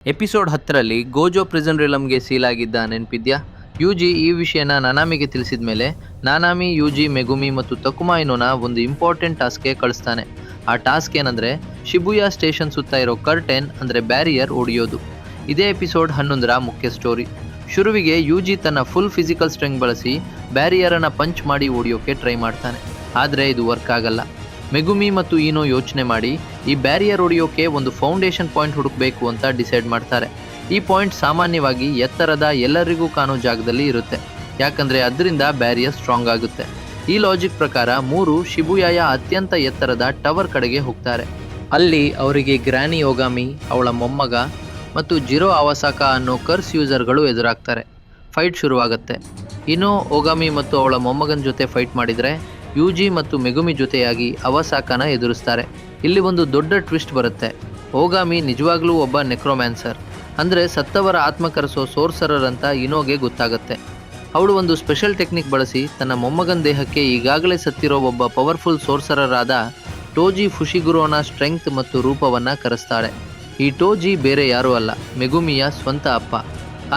Episode 10ರಲ್ಲಿ Gojo prison ರಿಲಮ್ಗೆ ಸೀಲಾಗಿದ್ದ ನೆನಪಿದ್ಯಾ? ಯುಜಿ ಈ ವಿಷಯನ ನಾನಾಮಿಗೆ ತಿಳಿಸಿದ ಮೇಲೆ ನಾನಾಮಿ ಯುಜಿ, ಮೆಗುಮಿ ಮತ್ತು ತಕುಮಾ ಇನೋನ ಒಂದು ಇಂಪಾರ್ಟೆಂಟ್ ಟಾಸ್ಕ್ಗೆ ಕಳಿಸ್ತಾನೆ. ಆ ಟಾಸ್ಕ್ ಏನಂದ್ರೆ ಶಿಬುಯಾ ಸ್ಟೇಷನ್ ಸುತ್ತ ಇರೋ ಕರ್ಟೆನ್ ಅಂದ್ರೆ ಬ್ಯಾರಿಯರ್ ಒಡೆಯೋದು. ಇದೇ ಎಪಿಸೋಡ್ 11ರ ಮುಖ್ಯ ಸ್ಟೋರಿ. ಶುರುವಿಗೆ ಯುಜಿ ತನ್ನ ಫುಲ್ ಫಿಸಿಕಲ್ ಸ್ಟ್ರೆಂಗ್ ಬಳಸಿ ಬ್ಯಾರಿಯರನ್ನ ಪಂಚ್ ಮಾಡಿ ಒಡೆಯೋಕೆ ಟ್ರೈ ಮಾಡ್ತಾನೆ. ಆದರೆ ಇದು ವರ್ಕ್ ಆಗಲ್ಲ. ಮೆಗುಮಿ ಮತ್ತು ಈನೋ ಯೋಚನೆ ಮಾಡಿ ಈ ಬ್ಯಾರಿಯರ್ ಒಡೆಯೋಕೆ ಒಂದು ಫೌಂಡೇಶನ್ ಪಾಯಿಂಟ್ ಹುಡುಕಬೇಕು ಅಂತ ಡಿಸೈಡ್ ಮಾಡ್ತಾರೆ. ಈ ಪಾಯಿಂಟ್ ಸಾಮಾನ್ಯವಾಗಿ ಎತ್ತರದ ಎಲ್ಲರಿಗೂ ಕಾಣೋ ಜಾಗದಲ್ಲಿ ಇರುತ್ತೆ, ಯಾಕಂದ್ರೆ ಅದರಿಂದ ಬ್ಯಾರಿಯರ್ ಸ್ಟ್ರಾಂಗ್ ಆಗುತ್ತೆ. ಈ ಲಾಜಿಕ್ ಪ್ರಕಾರ 3 ಶಿಬುಯಾಯ ಅತ್ಯಂತ ಎತ್ತರದ ಟವರ್ ಕಡೆಗೆ ಹೋಗ್ತಾರೆ. ಅಲ್ಲಿ ಅವರಿಗೆ ಗ್ರಾನಿ ಓಗಾಮಿ, ಅವಳ ಮೊಮ್ಮಗ ಮತ್ತು ಜಿರೋ ಅವಾಸಾಕ ಅನ್ನೋ ಕರ್ಸ್ ಯೂಸರ್ಗಳು ಎದುರಾಗ್ತಾರೆ. ಫೈಟ್ ಶುರುವಾಗುತ್ತೆ. ಇನೋ ಓಗಾಮಿ ಮತ್ತು ಅವಳ ಮೊಮ್ಮಗನ ಜೊತೆ ಫೈಟ್ ಮಾಡಿದರೆ ಯುಜಿ ಮತ್ತು ಮೆಗುಮಿ ಜೊತೆಯಾಗಿ ಅವಾಸಾಕನ ಎದುರಿಸ್ತಾರೆ. ಇಲ್ಲಿ ಒಂದು ದೊಡ್ಡ ಟ್ವಿಸ್ಟ್ ಬರುತ್ತೆ. ಓಗಾಮಿ ನಿಜವಾಗ್ಲೂ ಒಬ್ಬ ನೆಕ್ರೋಮ್ಯಾನ್ಸರ್, ಅಂದರೆ ಸತ್ತವರ ಆತ್ಮ ಕರೆಸೋ ಸೋರ್ಸರರ್ ಅಂತ ಇನೋಗೆ ಗೊತ್ತಾಗುತ್ತೆ. ಅವಳು ಒಂದು ಸ್ಪೆಷಲ್ ಟೆಕ್ನಿಕ್ ಬಳಸಿ ತನ್ನ ಮೊಮ್ಮಗನ ದೇಹಕ್ಕೆ ಈಗಾಗಲೇ ಸತ್ತಿರೋ ಒಬ್ಬ ಪವರ್ಫುಲ್ ಸೋರ್ಸರರ್ ಆದ ಟೋಜಿ ಫುಶಿಗುರೋನ ಸ್ಟ್ರೆಂಗ್ತ್ ಮತ್ತು ರೂಪವನ್ನು ಕರೆಸ್ತಾಳೆ. ಈ ಟೋಜಿ ಬೇರೆ ಯಾರೂ ಅಲ್ಲ, ಮೆಗುಮಿಯ ಸ್ವಂತ ಅಪ್ಪ,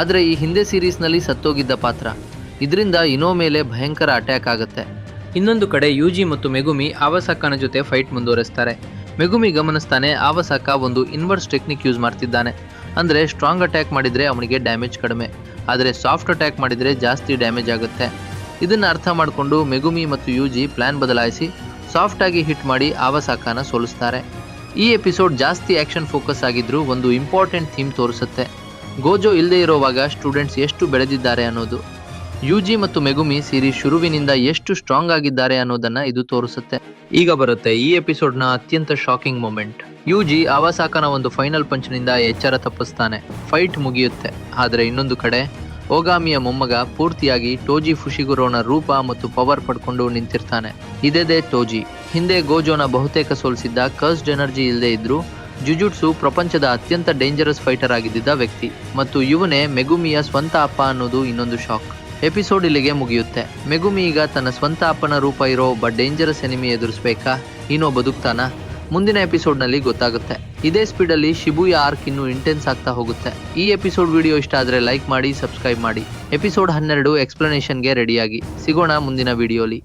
ಆದರೆ ಈ ಹಿಂದೆ ಸೀರೀಸ್ನಲ್ಲಿ ಸತ್ತೋಗಿದ್ದ ಪಾತ್ರ. ಇದರಿಂದ ಇನೋ ಮೇಲೆ ಭಯಂಕರ ಅಟ್ಯಾಕ್ ಆಗುತ್ತೆ. ಇನ್ನೊಂದು ಕಡೆ ಯುಜಿ ಮತ್ತು ಮೆಗುಮಿ ಅವಾಸಾಕನ ಜೊತೆ ಫೈಟ್ ಮುಂದುವರಿಸ್ತಾರೆ. ಮೆಗುಮಿ ಗಮನಿಸ್ತಾನೆ ಅವಾಸಾಕ ಒಂದು ಇನ್ವರ್ಸ್ ಟೆಕ್ನಿಕ್ ಯೂಸ್ ಮಾಡ್ತಿದ್ದಾನೆ. ಅಂದರೆ ಸ್ಟ್ರಾಂಗ್ ಅಟ್ಯಾಕ್ ಮಾಡಿದರೆ ಅವನಿಗೆ ಡ್ಯಾಮೇಜ್ ಕಡಿಮೆ, ಆದರೆ ಸಾಫ್ಟ್ ಅಟ್ಯಾಕ್ ಮಾಡಿದರೆ ಜಾಸ್ತಿ ಡ್ಯಾಮೇಜ್ ಆಗುತ್ತೆ. ಇದನ್ನು ಅರ್ಥ ಮಾಡಿಕೊಂಡು ಮೆಗುಮಿ ಮತ್ತು ಯುಜಿ ಪ್ಲ್ಯಾನ್ ಬದಲಾಯಿಸಿ ಸಾಫ್ಟಾಗಿ ಹಿಟ್ ಮಾಡಿ ಅವಾಸಾಕನ ಸೋಲಿಸ್ತಾರೆ. ಈ ಎಪಿಸೋಡ್ ಜಾಸ್ತಿ ಆ್ಯಕ್ಷನ್ ಫೋಕಸ್ ಆಗಿದ್ರೂ ಒಂದು ಇಂಪಾರ್ಟೆಂಟ್ ಥೀಮ್ ತೋರಿಸುತ್ತೆ. ಗೋಜೋ ಇಲ್ಲದೆ ಇರೋವಾಗ ಸ್ಟೂಡೆಂಟ್ಸ್ ಎಷ್ಟು ಬೆಳೆದಿದ್ದಾರೆ ಅನ್ನೋದು. ಯುಜಿ ಮತ್ತು ಮೆಗುಮಿ ಸೀರೀಸ್ ಶುರುವಿನಿಂದ ಎಷ್ಟು ಸ್ಟ್ರಾಂಗ್ ಆಗಿದ್ದಾರೆ ಅನ್ನೋದನ್ನ ಇದು ತೋರಿಸುತ್ತೆ. ಈಗ ಬರುತ್ತೆ ಈ ಎಪಿಸೋಡ್ನ ಅತ್ಯಂತ ಶಾಕಿಂಗ್ ಮೊಮೆಂಟ್. ಯುಜಿ ಅವಾಸಾಕನ ಒಂದು ಫೈನಲ್ ಪಂಚ್ನಿಂದ ಎಚ್ಚರ ತಪ್ಪಿಸ್ತಾನೆ. ಫೈಟ್ ಮುಗಿಯುತ್ತೆ. ಆದರೆ ಇನ್ನೊಂದು ಕಡೆ ಓಗಾಮಿಯ ಮೊಮ್ಮಗ ಪೂರ್ತಿಯಾಗಿ ಟೋಜಿ ಫುಶಿಗುರೋನ ರೂಪ ಮತ್ತು ಪವರ್ ಪಡ್ಕೊಂಡು ನಿಂತಿರ್ತಾನೆ. ಇದೇ ಟೋಜಿ. ಹಿಂದೆ ಗೋಜೋನ ಬಹುತೇಕ ಸೋಲಿಸಿದ್ದ ಕರ್ಸ್ಡ್ ಎನರ್ಜಿ ಇಲ್ಲದೆ ಇದ್ರೂ ಜುಜುಟ್ಸು ಪ್ರಪಂಚದ ಅತ್ಯಂತ ಡೇಂಜರಸ್ ಫೈಟರ್ ಆಗಿದ್ದ ವ್ಯಕ್ತಿ. ಮತ್ತು ಇವನೇ ಮೆಗುಮಿಯ ಸ್ವಂತ ಅಪ್ಪ ಅನ್ನೋದು ಇನ್ನೊಂದು ಶಾಕ್. ಎಪಿಸೋಡ್ ಇಲ್ಲಿಗೆ ಮುಗಿಯುತ್ತೆ. ಮೆಗುಮಿ ಈಗ ತನ್ನ ಸ್ವಂತ ಅಪ್ಪನ ರೂಪ ಇರೋ ಒಬ್ಬ ಡೇಂಜರಸ್ ಎನಿಮಿ ಎದುರಿಸ್ಬೇಕಾ? ಏನೋ ಬದುಕ್ತಾನಾ? ಮುಂದಿನ ಎಪಿಸೋಡ್ನಲ್ಲಿ ಗೊತ್ತಾಗುತ್ತೆ. ಇದೇ ಸ್ಪೀಡಲ್ಲಿ ಶಿಬುಯಾ ಆರ್ಕ್ ಇನ್ನೂ ಇಂಟೆನ್ಸ್ ಆಗ್ತಾ ಹೋಗುತ್ತೆ. ಈ ಎಪಿಸೋಡ್ ವಿಡಿಯೋ ಇಷ್ಟ ಆದರೆ ಲೈಕ್ ಮಾಡಿ, ಸಬ್ಸ್ಕ್ರೈಬ್ ಮಾಡಿ. ಎಪಿಸೋಡ್ 12 ಎಕ್ಸ್ಪ್ಲನೇಷನ್ಗೆ ರೆಡಿಯಾಗಿ. ಸಿಗೋಣ ಮುಂದಿನ ವಿಡಿಯೋಲಿ.